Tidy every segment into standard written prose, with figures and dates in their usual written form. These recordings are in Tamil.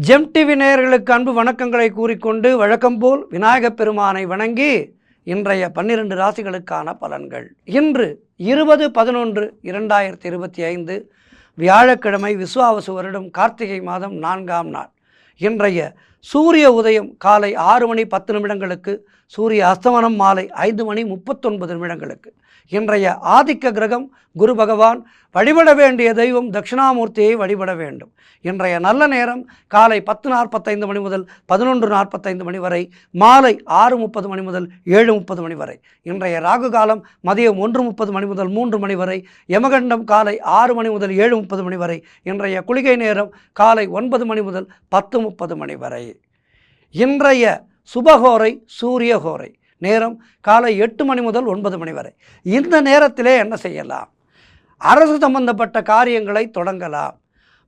ஜெம் டிவி நேயர்களுக்கு அன்பு வணக்கங்களை கூறிக்கொண்டு வழக்கம்போல் விநாயகப் பெருமானை வணங்கி இன்றைய 12 ராசிகளுக்கான பலன்கள். இன்று 20/11/2025 வியாழக்கிழமை, விசுவாவசு வருடம் கார்த்திகை மாதம் 4ஆம் நாள். இன்றைய சூரிய உதயம் காலை 6 மணி 10 நிமிடங்களுக்கு, சூரிய அஸ்தமனம் மாலை 5 மணி 39 நிமிடங்களுக்கு. இன்றைய ஆதிக்க கிரகம் குரு பகவான். வழிபட வேண்டிய தெய்வம் தட்சிணாமூர்த்தியை வழிபட வேண்டும். இன்றைய நல்ல நேரம் காலை 10:45 மணி முதல் 11:45 மணி வரை, மாலை 6:30 மணி முதல் 7:30 மணி வரை. இன்றைய ராகு காலம் மதியம் 1:30 மணி முதல் 3 மணி வரை, யமகண்டம் காலை 6 மணி முதல் 7:30 மணி வரை. இன்றைய குளிகை நேரம் காலை 9 மணி முதல் 10:30 மணி வரை. இன்றைய சுபகோரை சூரியகோரை நேரம் காலை 8 மணி முதல் 9 மணி வரை. இந்த நேரத்திலே என்ன செய்யலாம்? அரசு சம்பந்தப்பட்ட காரியங்களை தொடங்கலாம்.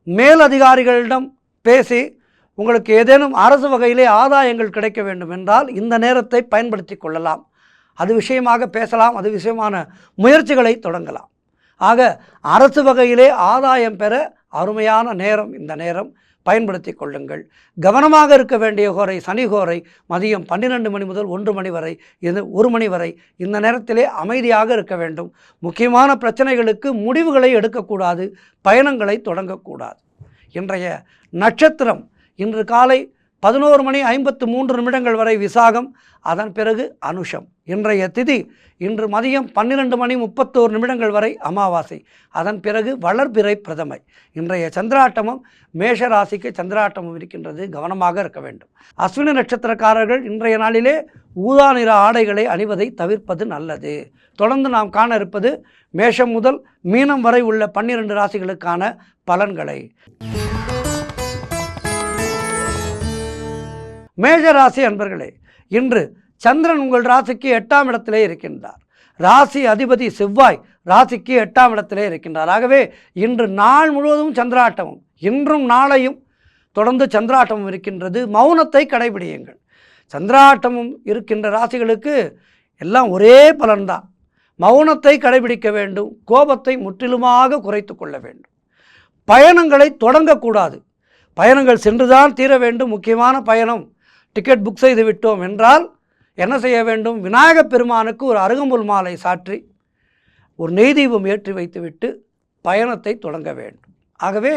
மேலதிகாரிகளிடம் பேசி உங்களுக்கு ஏதேனும் அரசு வகையிலே ஆதாயங்கள் கிடைக்க வேண்டும் என்றால் இந்த நேரத்தை பயன்படுத்தி கொள்ளலாம். அது விஷயமாக பேசலாம், அது விஷயமான முயற்சிகளை தொடங்கலாம். ஆக அரசு வகையிலே ஆதாயம் பெற அருமையான நேரம் இந்த நேரம், பயன்படுத்தி கொள்ளுங்கள். கவனமாக இருக்க வேண்டிய கோரை சனி கோரை மதியம் 12 மணி முதல் 1 மணி வரை, 1 மணி வரை. இந்த நேரத்திலே அமைதியாக இருக்க வேண்டும். முக்கியமான பிரச்சனைகளுக்கு முடிவுகளை எடுக்கக்கூடாது, பயணங்களை தொடங்கக்கூடாது. இன்றைய நட்சத்திரம் இன்று காலை 11 மணி 53 நிமிடங்கள் வரை விசாகம், அதன் பிறகு அனுஷம். இன்றைய திதி இன்று மதியம் 12 மணி 31 நிமிடங்கள் வரை அமாவாசை, அதன் பிறகு வளர்பிறை பிரதமை. இன்றைய சந்திராட்டமும் மேஷராசிக்கு சந்திராட்டமும் இருக்கின்றது, கவனமாக இருக்க வேண்டும். அஸ்வினி நட்சத்திரக்காரர்கள் இன்றைய நாளிலே ஊதா நிற ஆடைகளை அணிவதை தவிர்ப்பது நல்லது. தொடர்ந்து நாம் காண இருப்பது மேஷம் முதல் மீனம் வரை உள்ள 12 ராசிகளுக்கான பலன்களை. மேஷராசி அன்பர்களே, இன்று சந்திரன் உங்கள் ராசிக்கு 8ஆம் இடத்திலே இருக்கின்றார். ராசி அதிபதி செவ்வாய் ராசிக்கு 8ஆம் இடத்திலே இருக்கின்றார். ஆகவே இன்று நாள் முழுவதும் சந்திராட்டமும், இன்றும் நாளையும் தொடர்ந்து சந்திராட்டமும் இருக்கின்றது. மௌனத்தை கடைபிடியுங்கள். சந்திராட்டமும் இருக்கின்ற ராசிகளுக்கு எல்லாம் ஒரே பலன்தான். மௌனத்தை கடைபிடிக்க வேண்டும். கோபத்தை முற்றிலுமாக குறைத்து கொள்ள வேண்டும். பயணங்களை தொடங்கக்கூடாது. பயணங்கள் சென்றுதான் தீர வேண்டும். முக்கியமான பயணம் டிக்கெட் புக் செய்து விட்டோம் என்றால் என்ன செய்ய வேண்டும்? விநாயகப் பெருமானுக்கு ஒரு அருகம்புல் மாலை சாற்றி ஒரு நெய் தீபம் ஏற்றி வைத்துவிட்டு பயணத்தை தொடங்க வேண்டும். ஆகவே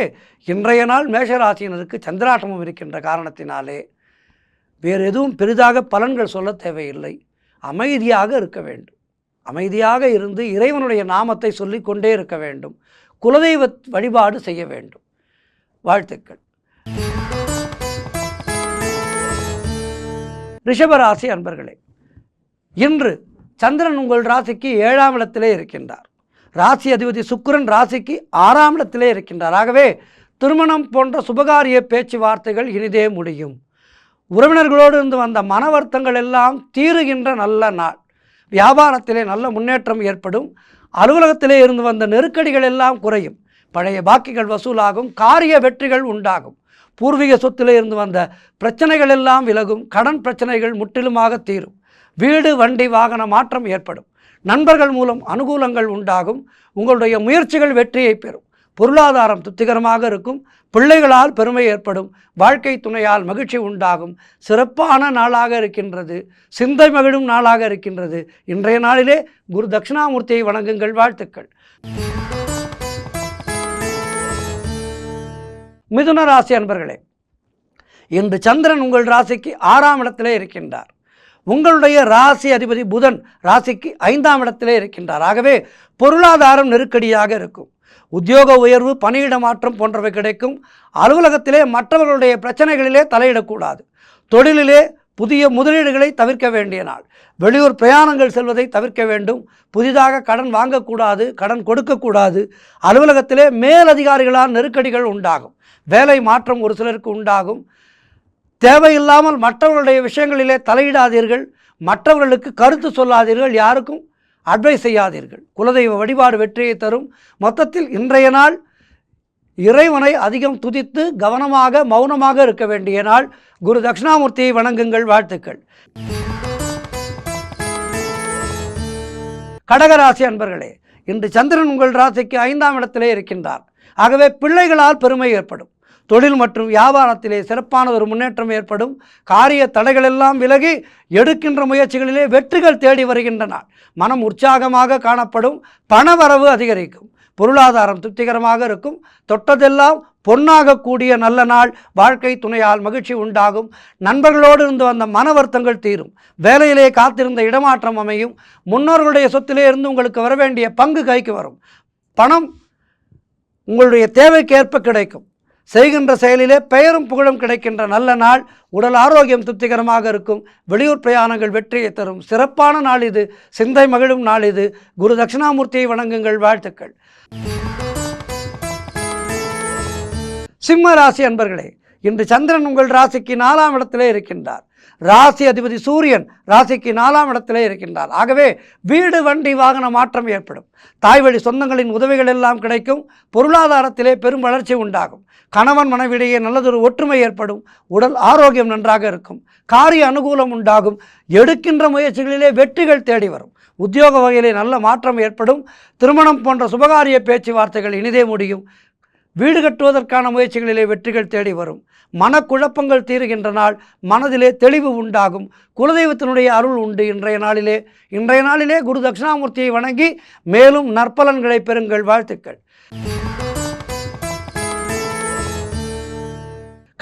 இன்றைய நாள் மேஷராசியினருக்கு சந்திராட்டமும் இருக்கின்ற காரணத்தினாலே வேறு எதுவும் பெரிதாக பலன்கள் சொல்ல தேவையில்லை. அமைதியாக இருக்க வேண்டும். அமைதியாக இருந்து இறைவனுடைய நாமத்தை சொல்லிக்கொண்டே இருக்க வேண்டும். குலதெய்வ வழிபாடு செய்ய வேண்டும். வாழ்த்துக்கள். ரிஷபராசி அன்பர்களே, இன்று சந்திரன் உங்கள் ராசிக்கு 7ஆம் இடத்திலே இருக்கின்றார். ராசி அதிபதி சுக்கிரன் ராசிக்கு 6ஆம் இடத்திலே இருக்கின்றார். ஆகவே திருமணம் போன்ற சுபகாரிய பேச்சுவார்த்தைகள் இனிதே முடியும். உறவினர்களோடு இருந்து வந்த மன வருத்தங்கள் எல்லாம் தீருகின்ற நல்ல நாள். வியாபாரத்திலே நல்ல முன்னேற்றம் ஏற்படும். அலுவலகத்திலே இருந்து வந்த நெருக்கடிகள் எல்லாம் குறையும். பழைய பாக்கிகள் வசூலாகும். காரிய வெற்றிகள் உண்டாகும். பூர்வீக சொத்திலே இருந்து வந்த பிரச்சனைகள் எல்லாம் விலகும். கடன் பிரச்சனைகள் முற்றிலுமாக தீரும். வீடு வண்டி வாகன மாற்றம் ஏற்படும். நண்பர்கள் மூலம் அனுகூலங்கள் உண்டாகும். உங்களுடைய முயற்சிகள் வெற்றியை பெறும். பொருளாதாரம் திருப்திகரமாக இருக்கும். பிள்ளைகளால் பெருமை ஏற்படும். வாழ்க்கை துணையால் மகிழ்ச்சி உண்டாகும். சிறப்பான நாளாக இருக்கின்றது. சிந்தை மகிழும் நாளாக இருக்கின்றது. இன்றைய நாளிலே குரு தட்சிணாமூர்த்தியை வணங்குங்கள். வாழ்த்துக்கள். மிதுன ராசி அன்பர்களே, இன்று சந்திரன் உங்கள் ராசிக்கு 6ஆம் இடத்திலே இருக்கின்றார். உங்களுடைய ராசி அதிபதி புதன் ராசிக்கு 5ஆம் இடத்திலே இருக்கின்றார். ஆகவே பொருளாதாரம் நெருக்கடியாக இருக்கும். உத்தியோக உயர்வு, பணியிட மாற்றம் போன்றவை கிடைக்கும். அலுவலகத்திலே மற்றவர்களுடைய பிரச்சனைகளிலே தலையிடக்கூடாது. தொழிலிலே புதிய முதலீடுகளை தவிர்க்க வேண்டிய நாள். வெளியூர் பிரயாணங்கள் செல்வதை தவிர்க்க வேண்டும். புதிதாக கடன் வாங்கக்கூடாது, கடன் கொடுக்கக்கூடாது. அலுவலகத்திலே மேலதிகாரிகளால் நெருக்கடிகள் உண்டாகும். வேலை மாற்றம் ஒரு சிலருக்கு உண்டாகும். தேவையில்லாமல் மற்றவர்களுடைய விஷயங்களிலே தலையிடாதீர்கள். மற்றவர்களுக்கு கருத்து சொல்லாதீர்கள். யாருக்கும் அட்வைஸ் செய்யாதீர்கள். குலதெய்வ வழிபாடு வெற்றியை தரும். மொத்தத்தில் இன்றைய நாள் இறைவனை அதிகம் துதித்து கவனமாக மௌனமாக இருக்க வேண்டிய நாள். குரு தட்சிணாமூர்த்தியை வணங்குங்கள். வாழ்த்துக்கள். கடகராசி அன்பர்களே, இன்று சந்திரன் உங்கள் ராசிக்கு 5ஆம் இடத்திலே இருக்கின்றார். ஆகவே பிள்ளைகளால் பெருமை ஏற்படும். தொழில் மற்றும் வியாபாரத்திலே சிறப்பான ஒரு முன்னேற்றம் ஏற்படும். காரிய தடைகளெல்லாம் விலகி எடுக்கின்ற முயற்சிகளிலே வெற்றிகள் தேடி வருகின்ற நாள். மனம் உற்சாகமாக காணப்படும். பணவரவு அதிகரிக்கும். பொருளாதாரம் திருப்திகரமாக இருக்கும். தொட்டதெல்லாம் பொன்னாக கூடிய நல்ல நாள். வாழ்க்கை துணையால் மகிழ்ச்சி உண்டாகும். நண்பர்களோடு இருந்து வந்த மன வருத்தங்கள் தீரும். வேலையிலே காத்திருந்த இடமாற்றம் அமையும். முன்னோர்களுடைய சொத்திலே இருந்து உங்களுக்கு வர வேண்டிய பங்கு கைக்கு வரும். பணம் உங்களுடைய தேவைக்கேற்ப கிடைக்கும். செய்கின்ற செயலிலே பெயரும் புகழும் கிடைக்கின்ற நல்ல நாள். உடல் ஆரோக்கியம் திருப்திகரமாக இருக்கும். வெளியூர் பிரயாணங்கள் வெற்றியை தரும். சிறப்பான நாள் இது. சிந்தை மகிழும் நாள் இது. குரு தட்சிணாமூர்த்தியை வணங்குங்கள். வாழ்த்துக்கள். சிம்ம ராசி அன்பர்களே, இன்று சந்திரன் உங்கள் ராசிக்கு 4ஆம் இடத்திலே இருக்கின்றார். ராசி அதிபதி சூரியன் ராசிக்கு 4ஆம் இடத்திலே இருக்கின்றார். ஆகவே வீடு வண்டி வாகன மாற்றம் ஏற்படும். தாய்வழி சொந்தங்களின் உதவிகள் எல்லாம் கிடைக்கும். பொருளாதாரத்திலே பெரும் வளர்ச்சி உண்டாகும். கணவன் மனைவிடையே நல்லதொரு ஒற்றுமை ஏற்படும். உடல் ஆரோக்கியம் நன்றாக இருக்கும். காரிய அனுகூலம் உண்டாகும். எடுக்கின்ற முயற்சிகளிலே வெற்றிகள் தேடி வரும். உத்தியோக வகையிலே நல்ல மாற்றம் ஏற்படும். திருமணம் போன்ற சுபகாரிய பேச்சுவார்த்தைகள் இனிதே முடியும். வீடு கட்டுவதற்கான முயற்சிகளிலே வெற்றிகள் தேடி வரும். மனக்குழப்பங்கள் தீருகின்ற நாள். மனதிலே தெளிவு உண்டாகும். குலதெய்வத்தினுடைய அருள் உண்டு. இன்றைய நாளிலே குரு தட்சிணாமூர்த்தியை வணங்கி மேலும் நற்பலன்களை பெறுங்கள். வாழ்த்துக்கள்.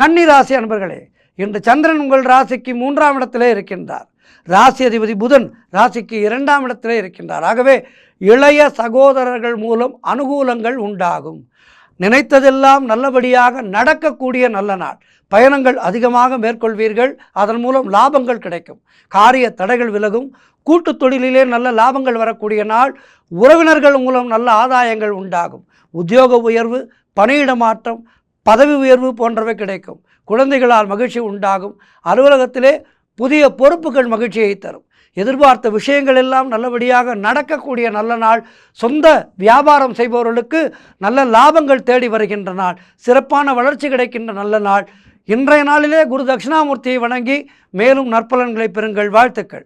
கன்னி ராசி அன்பர்களே, இன்று சந்திரன் உங்கள் ராசிக்கு 3ஆம் இடத்திலே இருக்கின்றார். ராசி அதிபதி புதன் ராசிக்கு 2ஆம் இடத்திலே இருக்கின்றார். ஆகவே இளைய சகோதரர்கள் மூலம் அனுகூலங்கள் உண்டாகும். நினைத்ததெல்லாம் நல்லபடியாக நடக்கக்கூடிய நல்ல நாள். பயணங்கள் அதிகமாக மேற்கொள்வீர்கள். அதன் மூலம் லாபங்கள் கிடைக்கும். காரிய தடைகள் விலகும். கூட்டுத் தொழிலிலே நல்ல லாபங்கள் வரக்கூடிய நாள். உறவினர்கள் மூலம் நல்ல ஆதாயங்கள் உண்டாகும். உத்தியோக உயர்வு, பணியிட மாற்றம், பதவி உயர்வு போன்றவை கிடைக்கும். குழந்தைகளால் மகிழ்ச்சி உண்டாகும். அலுவலகத்திலே புதிய பொறுப்புகள் மகிழ்ச்சியை தரும். எதிர்பார்த்த விஷயங்கள் எல்லாம் நல்லபடியாக நடக்கக்கூடிய நல்ல நாள். சொந்த வியாபாரம் செய்பவர்களுக்கு நல்ல லாபங்கள் தேடி வருகின்ற நாள். சிறப்பான வளர்ச்சி கிடைக்கின்ற நல்ல நாள். இன்றைய நாளிலே குரு தட்சிணாமூர்த்தியை வணங்கி மேலும் நற்பலன்களை பெறுங்கள். வாழ்த்துக்கள்.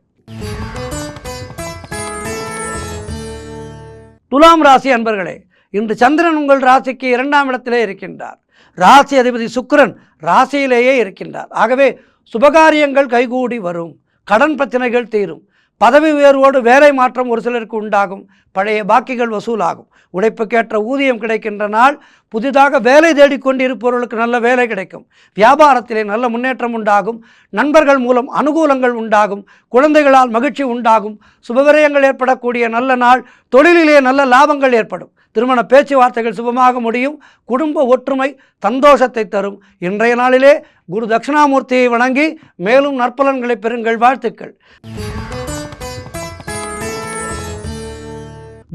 துலாம் ராசி அன்பர்களே, இன்று சந்திரன் உங்கள் ராசிக்கு 2ஆம் இடத்திலே இருக்கின்றார். ராசி அதிபதி சுக்கிரன் ராசியிலேயே இருக்கின்றார். ஆகவே சுபகாரியங்கள் கைகூடி வரும். கடன் பிரச்சனைகள் தீரும். பதவி உயர்வோடு வேலை மாற்றம் ஒரு சிலருக்கு உண்டாகும். பழைய பாக்கிகள் வசூலாகும். உழைப்புக்கேற்ற ஊதியம் கிடைக்கின்ற நாள். புதிதாக வேலை தேடிக்கொண்டிருப்பவர்களுக்கு நல்ல வேலை கிடைக்கும். வியாபாரத்திலே நல்ல முன்னேற்றம் உண்டாகும். நண்பர்கள் மூலம் அனுகூலங்கள் உண்டாகும். குழந்தைகளால் மகிழ்ச்சி உண்டாகும். சுபவிரயங்கள் ஏற்படக்கூடிய நல்ல நாள். தொழிலிலே நல்ல லாபங்கள் ஏற்படும். திருமண பேச்சுவார்த்தைகள் சுபமாக முடியும். குடும்ப ஒற்றுமை சந்தோஷத்தை தரும். இன்றைய நாளிலே குரு தட்சிணாமூர்த்தியை வணங்கி மேலும் நற்பலன்களை பெறுங்கள். வாழ்த்துக்கள்.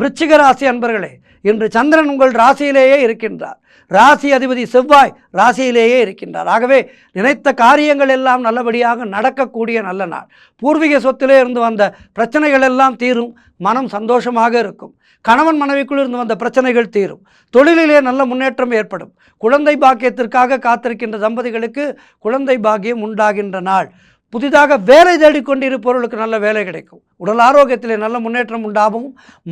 விருச்சிக ராசி அன்பர்களே, இன்று சந்திரன் உங்கள் ராசியிலேயே இருக்கின்றார். ராசி அதிபதி செவ்வாய் ராசியிலேயே இருக்கின்றார். ஆகவே நினைத்த காரியங்கள் எல்லாம் நல்லபடியாக நடக்கக்கூடிய நல்ல நாள். பூர்வீக சொத்திலே இருந்து வந்த பிரச்சனைகள் எல்லாம் தீரும். மனம் சந்தோஷமாக இருக்கும். கணவன் மனைவிக்குள் இருந்து வந்த பிரச்சனைகள் தீரும். தொழிலிலே நல்ல முன்னேற்றம் ஏற்படும். குழந்தை பாக்கியத்திற்காக காத்திருக்கின்ற தம்பதிகளுக்கு குழந்தை பாக்கியம் உண்டாகின்ற நாள். புதிதாக வேலை தேடிக்கொண்டிருப்பவர்களுக்கு நல்ல வேலை கிடைக்கும். உடல் ஆரோக்கியத்திலே நல்ல முன்னேற்றம் உண்டாகும்.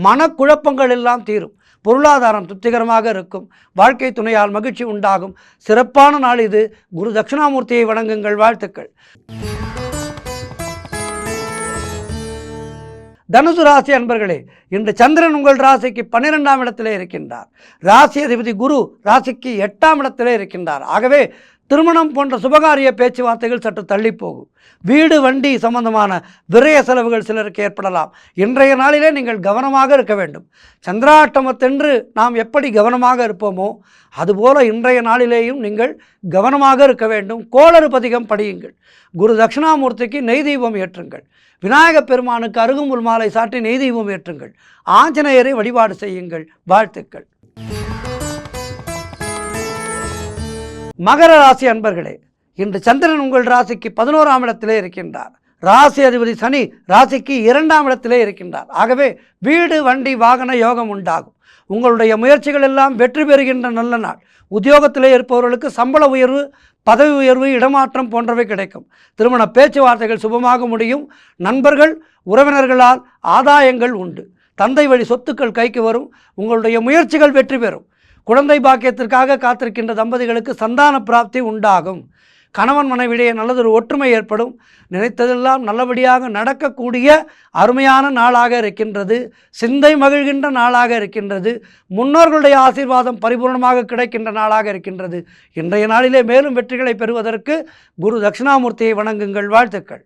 மனக்குழப்பங்கள் எல்லாம் தீரும். பொருளாதாரம் திருப்திகரமாக இருக்கும். வாழ்க்கை துணையால் மகிழ்ச்சி உண்டாகும். சிறப்பான நாள் இது. குரு தட்சிணாமூர்த்தியை வணங்குங்கள். வாழ்த்துக்கள். தனுசு ராசி அன்பர்களே, இன்று சந்திரன் உங்கள் ராசிக்கு 12ஆம் இடத்திலே இருக்கின்றார். ராசி அதிபதி குரு ராசிக்கு 8ஆம் இடத்திலே இருக்கின்றார். ஆகவே திருமணம் போன்ற சுபகாரிய பேச்சுவார்த்தைகள் சற்று தள்ளி போகும். வீடு வண்டி சம்பந்தமான விரய செலவுகள் சிலருக்கு ஏற்படலாம். இன்றைய நாளிலே நீங்கள் கவனமாக இருக்க வேண்டும். சந்திராஷ்டமத்தென்று நாம் எப்படி கவனமாக இருப்போமோ அதுபோல இன்றைய நாளிலேயும் நீங்கள் கவனமாக இருக்க வேண்டும். கோளறு பதிகம் படியுங்கள். குரு தட்சிணாமூர்த்திக்கு நெய் தீபம் ஏற்றுங்கள். விநாயகப் பெருமானுக்கு அருகுமுள் மாலை சாற்றி நெய் தீபம் ஏற்றுங்கள். ஆஞ்சநேயரை வழிபாடு செய்யுங்கள். வாழ்த்துக்கள். மகர ராசி அன்பர்களே, இன்று சந்திரன் உங்கள் ராசிக்கு 11ஆம் இடத்திலே இருக்கின்றார். ராசி அதிபதி சனி ராசிக்கு 2ஆம் இடத்திலே இருக்கின்றார். ஆகவே வீடு வண்டி வாகன யோகம் உண்டாகும். உங்களுடைய முயற்சிகள் எல்லாம் வெற்றி பெறுகின்ற நல்ல நாள். உத்தியோகத்திலே இருப்பவர்களுக்கு சம்பள உயர்வு, பதவி உயர்வு, இடமாற்றம் போன்றவை கிடைக்கும். திருமண பேச்சுவார்த்தைகள் சுபமாக முடியும். நண்பர்கள் உறவினர்களால் ஆதாயங்கள் உண்டு. தந்தை வழி சொத்துக்கள் கைக்கு வரும். உங்களுடைய முயற்சிகள் வெற்றி பெறும். குழந்தை பாக்கியத்திற்காக காத்திருக்கின்ற தம்பதிகளுக்கு சந்தான பிராப்தி உண்டாகும். கணவன் மனைவிடையே நல்லதொரு ஒற்றுமை ஏற்படும். நினைத்ததெல்லாம் நல்லபடியாக நடக்கக்கூடிய அருமையான நாளாக இருக்கின்றது. சிந்தை மகிழ்கின்ற நாளாக இருக்கின்றது. முன்னோர்களுடைய ஆசீர்வாதம் பரிபூர்ணமாக கிடைக்கின்ற நாளாக இருக்கின்றது. இன்றைய நாளிலே மேலும் வெற்றிகளை பெறுவதற்கு குரு தட்சிணாமூர்த்தியை வணங்குங்கள். வாழ்த்துக்கள்.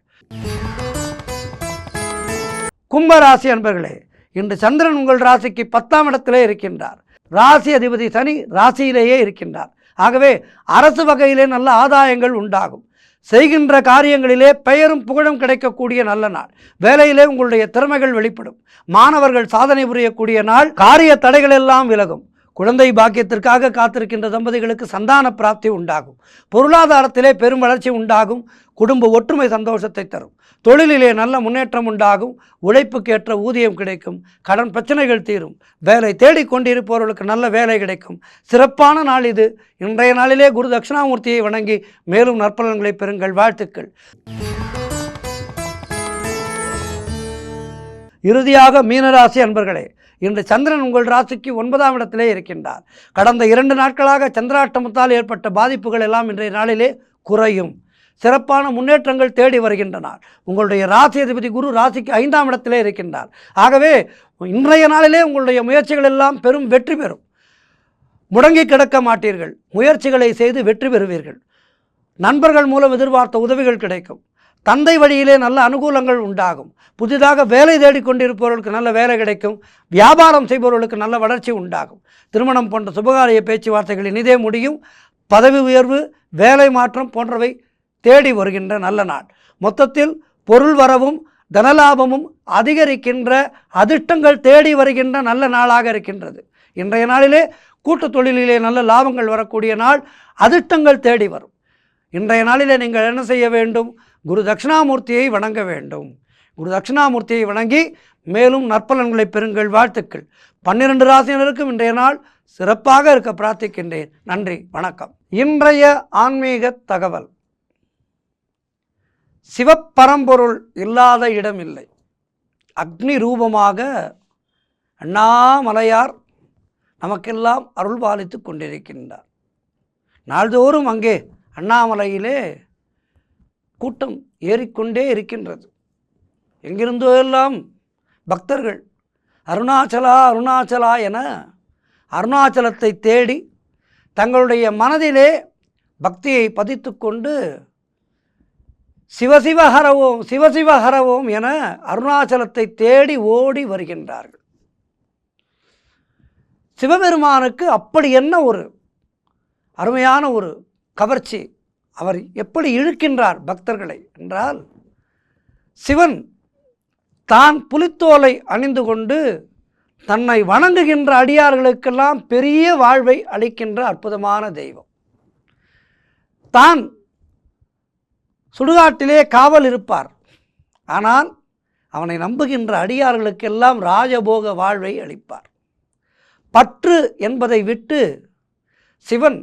கும்பராசி அன்பர்களே, இன்று சந்திரன் உங்கள் ராசிக்கு 10ஆம் இடத்திலே இருக்கின்றார். ராசி அதிபதி சனி ராசியிலேயே இருக்கின்றார். ஆகவே அரசு வகையிலே நல்ல ஆதாயங்கள் உண்டாகும். செய்கின்ற காரியங்களிலே பெயரும் புகழும் கிடைக்கக்கூடிய நல்ல நாள். வேலையிலே உங்களுடைய திறமைகள் வெளிப்படும். மாணவர்கள் சாதனை புரியக்கூடிய நாள். காரிய தடைகள் எல்லாம் விலகும். குழந்தை பாக்கியத்திற்காக காத்திருக்கின்ற தம்பதிகளுக்கு சந்தான பிராப்தி உண்டாகும். பொருளாதாரத்திலே பெரும் வளர்ச்சி உண்டாகும். குடும்ப ஒற்றுமை சந்தோஷத்தை தரும். தொழிலிலே நல்ல முன்னேற்றம் உண்டாகும். உழைப்புக்கேற்ற ஊதியம் கிடைக்கும். கடன் பிரச்சனைகள் தீரும். வேலை தேடிக்கொண்டிருப்பவர்களுக்கு நல்ல வேலை கிடைக்கும். சிறப்பான நாள் இது. இன்றைய நாளிலே குரு தட்சிணாமூர்த்தியை வணங்கி மேலும் நற்பலன்களை பெறுங்கள். வாழ்த்துக்கள். இறுதியாக மீனராசி அன்பர்களே, இன்று சந்திரன் உங்கள் ராசிக்கு 9ஆம் இடத்திலே இருக்கின்றார். கடந்த 2 நாட்களாக சந்திராஷ்டமத்தால் ஏற்பட்ட பாதிப்புகள் எல்லாம் இன்றைய நாளிலே குறையும். சிறப்பான முன்னேற்றங்கள் தேடி வருகின்றன. உங்களுடைய ராசி அதிபதி குரு ராசிக்கு 5ஆம் இடத்திலே இருக்கின்றார். ஆகவே இன்றைய நாளிலே உங்களுடைய முயற்சிகள் எல்லாம் பெரும் வெற்றி பெறும். முடங்கி கிடக்க மாட்டீர்கள். முயற்சிகளை செய்து வெற்றி பெறுவீர்கள். நண்பர்கள் மூலம் எதிர்பார்த்த உதவிகள் கிடைக்கும். தந்தை வழியிலே நல்ல அனுகூலங்கள் உண்டாகும். புதிதாக வேலை தேடிக்கொண்டிருப்பவர்களுக்கு நல்ல வேலை கிடைக்கும். வியாபாரம் செய்பவர்களுக்கு நல்ல வளர்ச்சி உண்டாகும். திருமணம் போன்ற சுபகாரிய பேச்சுவார்த்தைகள் இனிதே முடியும். பதவி உயர்வு, வேலை மாற்றம் போன்றவை தேடி வருகின்ற நல்ல நாள். மொத்தத்தில் பொருள் வரவும் தனலாபமும் அதிகரிக்கின்ற அதிர்ஷ்டங்கள் தேடி வருகின்ற நல்ல நாளாக இருக்கின்றது. இன்றைய நாளிலே கூட்டு தொழிலிலே நல்ல லாபங்கள் வரக்கூடிய நாள். அதிர்ஷ்டங்கள் தேடி வரும். இன்றைய நாளிலே நீங்கள் என்ன செய்ய வேண்டும்? குரு தட்சிணாமூர்த்தியை வணங்க வேண்டும். குரு தட்சிணாமூர்த்தியை வணங்கி மேலும் நற்பலன்களை பெறுங்கள். வாழ்த்துக்கள். 12 ராசியினருக்கும் இன்றைய நாள் சிறப்பாக இருக்க பிரார்த்திக்கின்றேன். நன்றி, வணக்கம். இன்றைய ஆன்மீக தகவல். சிவப்பரம்பொருள் இல்லாத இடம் இல்லை. அக்னி ரூபமாக அண்ணாமலையார் நமக்கெல்லாம் அருள் பாலித்து கொண்டிருக்கின்றார். நாள்தோறும் அங்கே அண்ணாமலையிலே கூட்டம் ஏறிக்கொண்டே இருக்கின்றது. எங்கிருந்தோ எல்லாம் பக்தர்கள் அருணாச்சலா அருணாச்சலா என அருணாச்சலத்தை தேடி தங்களுடைய மனதிலே பக்தியை பதித்து கொண்டு சிவசிவஹரவோம் சிவசிவஹரவோம் என அருணாச்சலத்தை தேடி ஓடி வருகின்றார்கள். சிவபெருமானுக்கு அப்படி என்ன ஒரு அருமையான ஒரு கவர்ச்சி! அவர் எப்படி இழுக்கின்றார் பக்தர்களை என்றால், சிவன் தான் புலித்தோலை அணிந்து கொண்டு தன்னை வணங்குகின்ற அடியார்களுக்கெல்லாம் பெரிய வாழ்வை அளிக்கின்ற அற்புதமான தெய்வம். தான் சுடுகாட்டிலே காவல் இருப்பார். ஆனால் அவனை நம்புகின்ற அடியார்களுக்கெல்லாம் ராஜபோக வாழ்வை அளிப்பார். பற்று என்பதை விட்டு சிவன்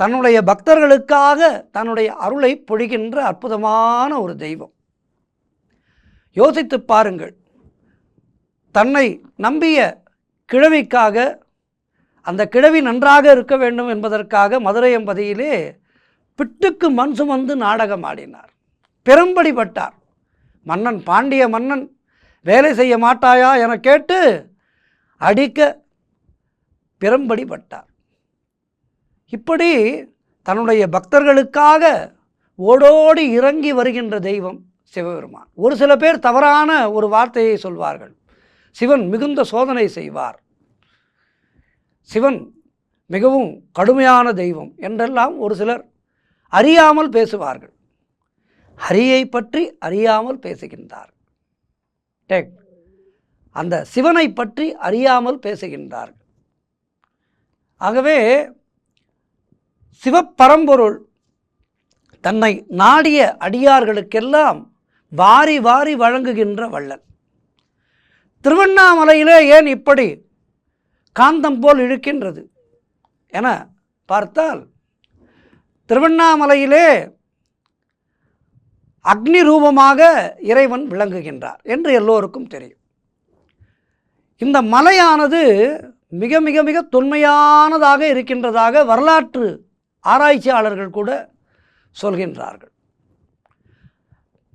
தன்னுடைய பக்தர்களுக்காக தன்னுடைய அருளை பொழிகின்ற அற்புதமான ஒரு தெய்வம். யோசித்து பாருங்கள். தன்னை நம்பிய கிழவிக்காக, அந்த கிழவி நன்றாக இருக்க வேண்டும் என்பதற்காக மதுரை எம்பதியிலே பிட்டுக்கு மண் சுமந்து நாடகம் ஆடினார். பெரும்படி பட்டார். மன்னன், பாண்டிய மன்னன், வேலை செய்ய மாட்டாயா என கேட்டு அடிக்க பெரும்படி பட்டார். இப்படி தன்னுடைய பக்தர்களுக்காக ஓடோடி இறங்கி வருகின்ற தெய்வம் சிவபெருமான். ஒரு சில பேர் தவறான ஒரு வார்த்தையை சொல்வார்கள். சிவன் மிகுந்த சோதனை செய்வார், சிவன் மிகவும் கடுமையான தெய்வம் என்றெல்லாம் ஒரு சிலர் அறியாமல் பேசுவார்கள். ஹரியை பற்றி அறியாமல் பேசுகின்றார். அந்த சிவனை பற்றி அறியாமல் பேசுகின்றார்கள். ஆகவே சிவப்பரம்பொருள் தன்னை நாடிய அடியார்களுக்கெல்லாம் வாரி வாரி வழங்குகின்ற வள்ளல். திருவண்ணாமலையிலே ஏன் இப்படி காந்தம் போல் இழுக்கின்றது என பார்த்தால், திருவண்ணாமலையிலே அக்னி ரூபமாக இறைவன் விளங்குகின்றார் என்று எல்லோருக்கும் தெரியும். இந்த மலையானது மிக மிக மிக தொன்மையானதாக இருக்கின்றதாக வரலாற்று ஆராய்ச்சியாளர்கள் கூட சொல்கின்றார்கள்.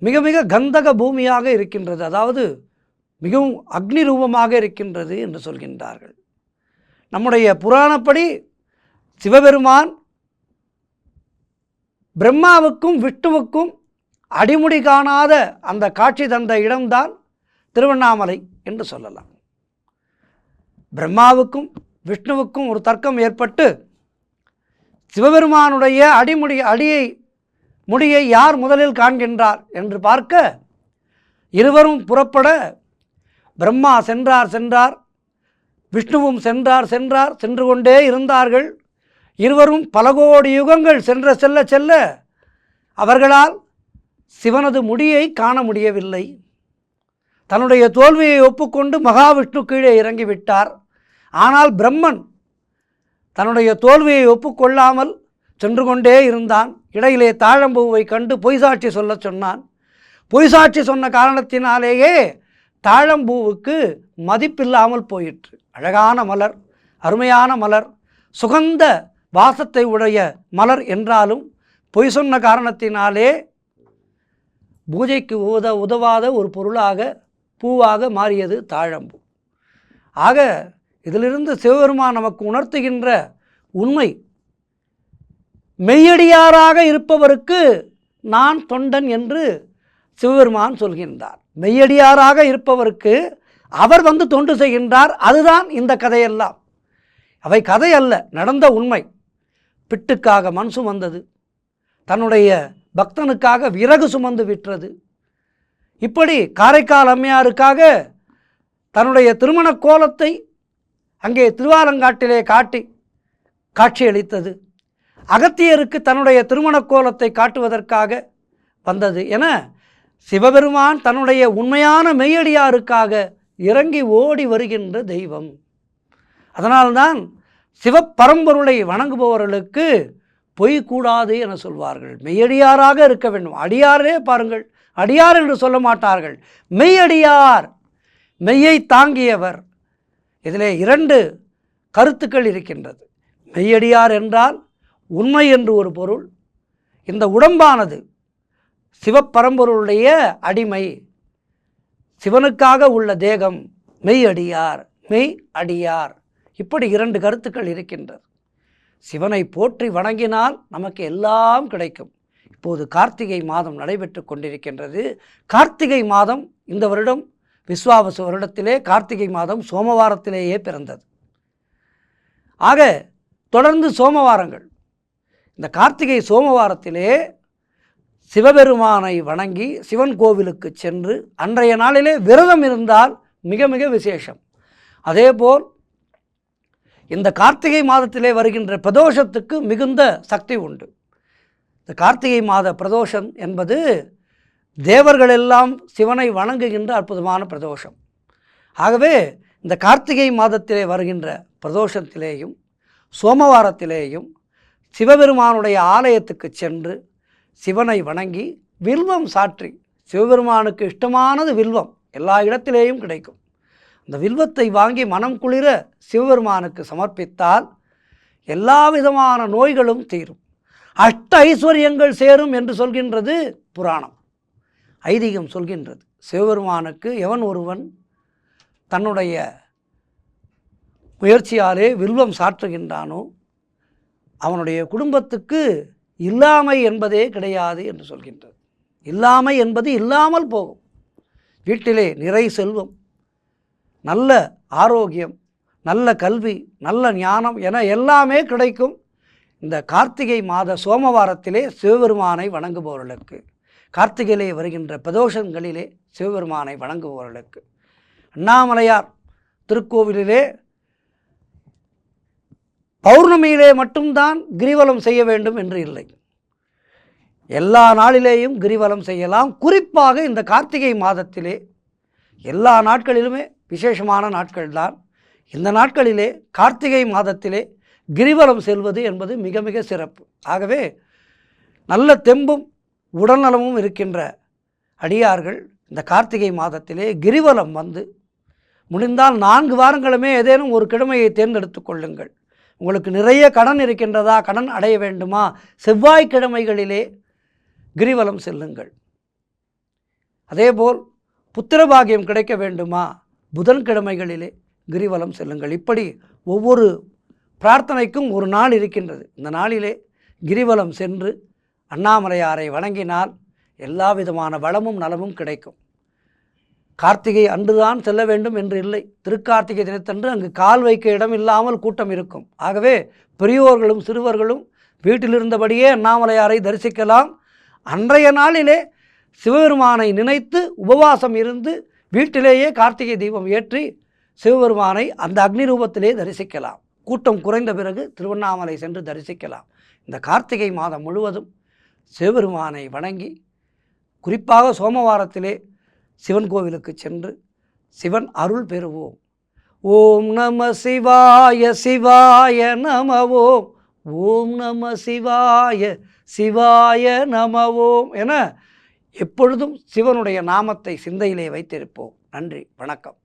மிக மிக கந்தக பூமியாக இருக்கின்றது, அதாவது மிகவும் அக்னி ரூபமாக இருக்கின்றது என்று சொல்கின்றார்கள். நம்முடைய புராணப்படி சிவபெருமான் பிரம்மாவுக்கும் விஷ்ணுவுக்கும் அடிமுடி காணாத அந்த காட்சி தந்த இடம்தான் திருவண்ணாமலை என்று சொல்லலாம். பிரம்மாவுக்கும் விஷ்ணுவுக்கும் ஒரு தர்க்கம் ஏற்பட்டு சிவபெருமானுடைய முடியை யார் முதலில் காண்கின்றார் என்று பார்க்க இருவரும் புறப்பட பிரம்மா சென்றார், விஷ்ணுவும் சென்று கொண்டே இருந்தார்கள். இருவரும் பல கோடி யுகங்கள் செல்ல அவர்களால் சிவனது முடியை காண முடியவில்லை. தன்னுடைய தோல்வியை ஒப்புக்கொண்டு மகாவிஷ்ணு கீழே இறங்கிவிட்டார். ஆனால் பிரம்மன் தன்னுடைய தோல்வியை ஒப்புக்கொள்ளாமல் சென்று கொண்டே இருந்தான். இடையிலே தாழம்பூவை கண்டு பொய் சாட்சி சொல்ல சொன்னான். பொய் சாட்சி சொன்ன காரணத்தினாலேயே தாழம்பூவுக்கு மதிப்பில்லாமல் போயிற்று. அழகான மலர், அருமையான மலர், சுகந்த வாசத்தை உடைய மலர் என்றாலும் பொய் சொன்ன காரணத்தினாலே பூஜைக்கு உதவாத ஒரு பொருளாக, பூவாக மாறியது தாழம்பூ. ஆக இதிலிருந்து சிவபெருமான் நமக்கு உணர்த்துகின்ற உண்மை, மெய்யடியாராக இருப்பவருக்கு நான் தொண்டன் என்று சிவபெருமான் சொல்கின்றார். மெய்யடியாராக இருப்பவருக்கு அவர் வந்து தொண்டு செய்கின்றார். அதுதான் இந்த கதையெல்லாம். அவை கதை அல்ல, நடந்த உண்மை. பிட்டுக்காக மண் சுமந்தது, தன்னுடைய பக்தனுக்காக விறகு சுமந்து விற்றது. இப்படி காரைக்கால் அம்மையாருக்காக தன்னுடைய திருமண கோலத்தை அங்கே திருவாலங்காட்டிலே காட்சியளித்தது. அகத்தியருக்கு தன்னுடைய திருமண கோலத்தை காட்டுவதற்காக வந்தது என சிவபெருமான் தன்னுடைய உண்மையான மெய்யடியாருக்காக இறங்கி ஓடி வருகின்ற தெய்வம். அதனால்தான் சிவப்பரம்பொருளை வணங்குபவர்களுக்கு பொய் கூடாது என சொல்வார்கள். மெய்யடியாராக இருக்க வேண்டும். அடியாரே பாருங்கள், அடியார் என்று சொல்ல மாட்டார்கள், மெய்யடியார், மெய்யை தாங்கியவர். இதிலே 2 கருத்துக்கள் இருக்கின்றது. மெய்யடியார் என்றால் உண்மை என்று ஒரு பொருள். இந்த உடம்பானது சிவப்பரம்பொருளுடைய அடிமை, சிவனுக்காக உள்ள தேகம் மெய்யடியார், மெய் அடியார். இப்படி 2 கருத்துக்கள் இருக்கின்றது. சிவனை போற்றி வணங்கினால் நமக்கு எல்லாம் கிடைக்கும். இப்போது கார்த்திகை மாதம் நடைபெற்று கொண்டிருக்கின்றது. கார்த்திகை மாதம் இந்த வருடம் விஸ்வாவசு வருடத்திலே கார்த்திகை மாதம் சோமவாரத்திலேயே பிறந்தது. ஆக தொடர்ந்து சோமவாரங்கள், இந்த கார்த்திகை சோமவாரத்திலே சிவபெருமானை வணங்கி சிவன் கோவிலுக்கு சென்று அன்றைய நாளிலே விரதம் இருந்தால் மிக மிக விசேஷம். அதேபோல் இந்த கார்த்திகை மாதத்திலே வருகின்ற பிரதோஷத்துக்கு மிகுந்த சக்தி உண்டு. இந்த கார்த்திகை மாத பிரதோஷம் என்பது தேவர்கள் எல்லாம் சிவனை வணங்குகின்ற அற்புதமான பிரதோஷம். ஆகவே இந்த கார்த்திகை மாதத்திலே வருகின்ற பிரதோஷத்திலேயும் சோமவாரத்திலேயும் சிவபெருமானுடைய ஆலயத்துக்கு சென்று சிவனை வணங்கி வில்வம் சாற்றி, சிவபெருமானுக்கு இஷ்டமானது வில்வம், எல்லா இடத்திலேயும் கிடைக்கும். அந்த வில்வத்தை வாங்கி மனம் குளிர சிவபெருமானுக்கு சமர்ப்பித்தால் எல்லா விதமான நோய்களும் தீரும், அஷ்ட ஐஸ்வர்யங்கள் சேரும் என்று சொல்கின்றது புராணம். ஐதீகம் சொல்கின்றது. சிவபெருமானுக்கு எவன் ஒருவன் தன்னுடைய முயற்சியாலே வில்வம் சாற்றுகின்றானோ அவனுடைய குடும்பத்துக்கு இல்லாமை என்பதே கிடையாது என்று சொல்கின்றது. இல்லாமை என்பது இல்லாமல் போகும். வீட்டிலே நிறை செல்வம், நல்ல ஆரோக்கியம், நல்ல கல்வி, நல்ல ஞானம் என எல்லாமே கிடைக்கும். இந்த கார்த்திகை மாத சோமவாரத்திலே சிவபெருமானை வணங்குபவர்களுக்கு, கார்த்திகையிலே வருகின்ற பிரதோஷங்களிலே சிவபெருமானை வணங்குபவர்களுக்கு, அண்ணாமலையார் திருக்கோவிலிலே பௌர்ணமியிலே மட்டும்தான் கிரிவலம் செய்ய வேண்டும் என்று இல்லை, எல்லா நாளிலேயும் கிரிவலம் செய்யலாம். குறிப்பாக இந்த கார்த்திகை மாதத்திலே எல்லா நாட்களிலுமே விசேஷமான நாட்கள்தான். இந்த நாட்களிலே கார்த்திகை மாதத்திலே கிரிவலம் செல்வது என்பது மிக மிக சிறப்பு. ஆகவே நல்ல தெம்பும் உடல்நலமும் இருக்கின்ற அடியார்கள் இந்த கார்த்திகை மாதத்திலே கிரிவலம் வந்து முடிந்தால் 4 வாரங்களுமே ஏதேனும் ஒரு கிழமையை தேர்ந்தெடுத்து கொள்ளுங்கள். உங்களுக்கு நிறைய கடன் இருக்கின்றதா, கடன் அடைய வேண்டுமா, செவ்வாய்க்கிழமைகளிலே கிரிவலம் செல்லுங்கள். அதேபோல் புத்திரபாகியம் கிடைக்க வேண்டுமா, புதன்கிழமைகளிலே கிரிவலம் செல்லுங்கள். இப்படி ஒவ்வொரு பிரார்த்தனைக்கும் ஒரு நாள் இருக்கின்றது. இந்த நாளிலே கிரிவலம் சென்று அண்ணாமலையாரை வணங்கினால் எல்லா விதமான வளமும் நலமும் கிடைக்கும். கார்த்திகை அன்றுதான் செல்ல வேண்டும் என்று இல்லை. திருக்கார்த்திகை தினத்தன்று அங்கு கால் வைக்க இடம் இல்லாமல் கூட்டம் இருக்கும். ஆகவே பெரியோர்களும் சிறுவர்களும் வீட்டிலிருந்தபடியே அண்ணாமலையாரை தரிசிக்கலாம். அன்றைய நாளிலே சிவபெருமானை நினைத்து உபவாசம் இருந்து வீட்டிலேயே கார்த்திகை தீபம் ஏற்றி சிவபெருமானை அந்த அக்னி ரூபத்திலே தரிசிக்கலாம். கூட்டம் குறைந்த பிறகு திருவண்ணாமலை சென்று தரிசிக்கலாம். இந்த கார்த்திகை மாதம் முழுவதும் சிவபெருமானை வணங்கி, குறிப்பாக சோமவாரத்திலே சிவன் கோவிலுக்கு சென்று சிவன் அருள் பெறுவோம். ஓம் நம சிவாய சிவாய நம ஓம், ஓம் நம சிவாய சிவாய நம ஓம் என எப்பொழுதும் சிவனுடைய நாமத்தை சிந்தையிலே வைத்திருப்போம். நன்றி, வணக்கம்.